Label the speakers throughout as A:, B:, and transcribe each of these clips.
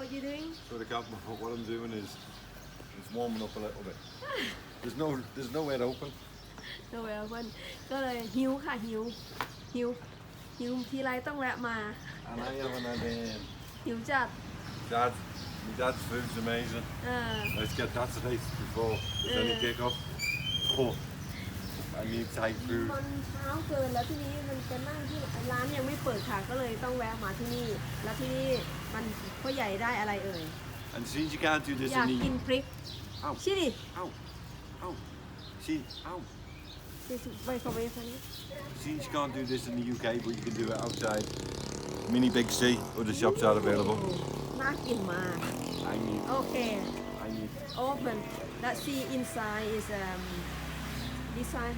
A: What you doing?
B: So what I'm doing is it's warming up a little bit. There's nowhere open.
A: Nowhere open ก็เลยหิวค่ะหิวทีไรต้องแวะมา
B: And I haven't had
A: หิวจัด
B: my dad's food's amazing. Let's get that today before there's any kick off. Oh, I need Thai food.
A: มันเช้าเกินแล้วที่นี้มันจะนั่งที่ร้านยังไม่เปิดค่ะก็เลยต้องแวะมาที่นี่แล้วที่นี่มันพ่อใหญ่ได้อะไรเอ่ย
B: And since you can't do this
A: อยาก
B: in
A: กิน
B: the
A: พริก
B: Ow.
A: ชิดิ
B: Ow. Ow. See, ow.
A: ไมโครเวฟอันนี้
B: Since you can't do this in the UK, but you can do it outside. Mini Big C, other shops are available.
A: น่ากินมาก
B: I need.
A: โอเค
B: I need.
A: open let's see inside is design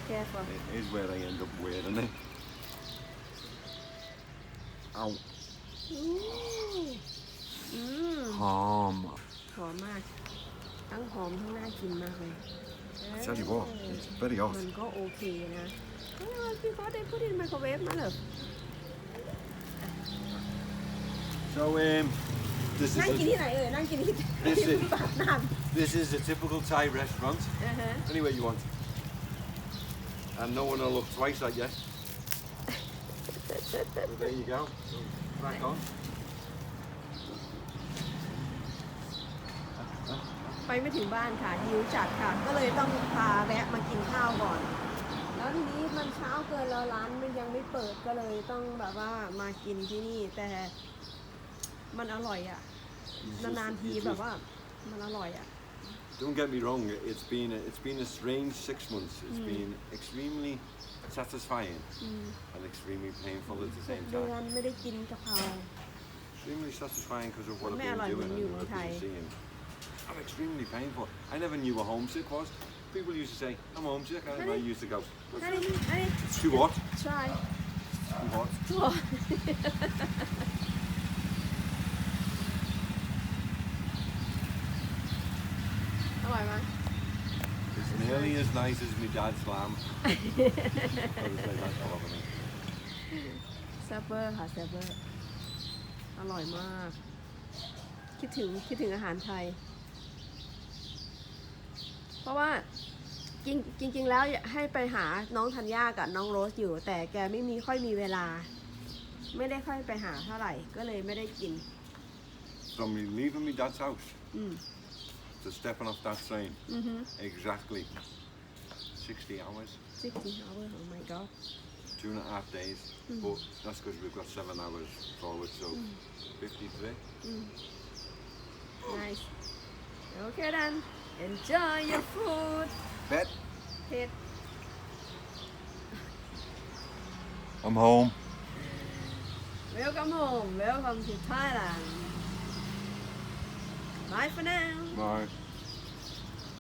A: careful
B: It is where I end up wearing it. Ow. หอม
A: หอมมากทั้งหอมทั้งน่ากินมากเลย
B: I tell you what, it's very hot.
A: มันก็โอเคนะพี่ก็ได้พูดในไมโครเวฟมาเหรอ
B: So this
A: นั่งกิน
B: is
A: ที่ไหนเอ่ยนั่งกินที่ ปากน้ำ
B: this is a typical Thai restaurant. Anywhere you want. And no one will look twice at you. So there you go. So crack on.
A: ไปไม่ถึงบ้านค่ะหิวจัดค่ะก็เลยต้องพาแวะมากินข้าวก่อนแล้วทีนี้มันเช้าเกินแล้วร้านมันยังไม่เปิดก็เลยต้องแบบว่ามากินที่นี่แต่มันอร่อยอ่ะนานๆทีแบบว่ามันอร่อยอ่ะ
B: Don't get me wrong. It's been a strange 6 months. It's been extremely satisfying and extremely painful at the same
A: เดือ
B: time.
A: นไม่ได้กินกะเพรา
B: Extremely satisfying because of what I've
A: ไม่อ
B: been
A: ร่อยเหมื
B: doing
A: อน
B: and
A: อยู่
B: what
A: เมือง
B: I've
A: ไทย
B: been seeing. I'm extremely painful. I never knew what homesick was. People used to say, I'm homesick, and I used to go, it's too hot.
A: try
B: Too hot.
A: อร่อยไหม
B: It's nearly as nice as my dad's lamb. I would say that's all of it.
A: แซ่บเบอร์ค่ะแซ่บเบอร์อร่อยมากคิดถึงอาหารไทยเพราะว่าจริงแล้วให้ไปหาน้องธัญญากับน้องโรสอยู่แต่แกไม่ค่อยมีเวลาไม่ได้ค่อยไปหาเท่าไหร่ก็เลยไม่ได้กิน
B: From me leaving my dad's house to stepping off that train, exactly 60 hours.
A: 60 hours oh my god
B: 2.5 days, but that's because we've got 7 hours forward, so 53.
A: nice okay then enjoy your food
B: Bet.
A: เผ็ด
B: I'm home.
A: welcome home welcome to Thailand bye for now
B: Bye.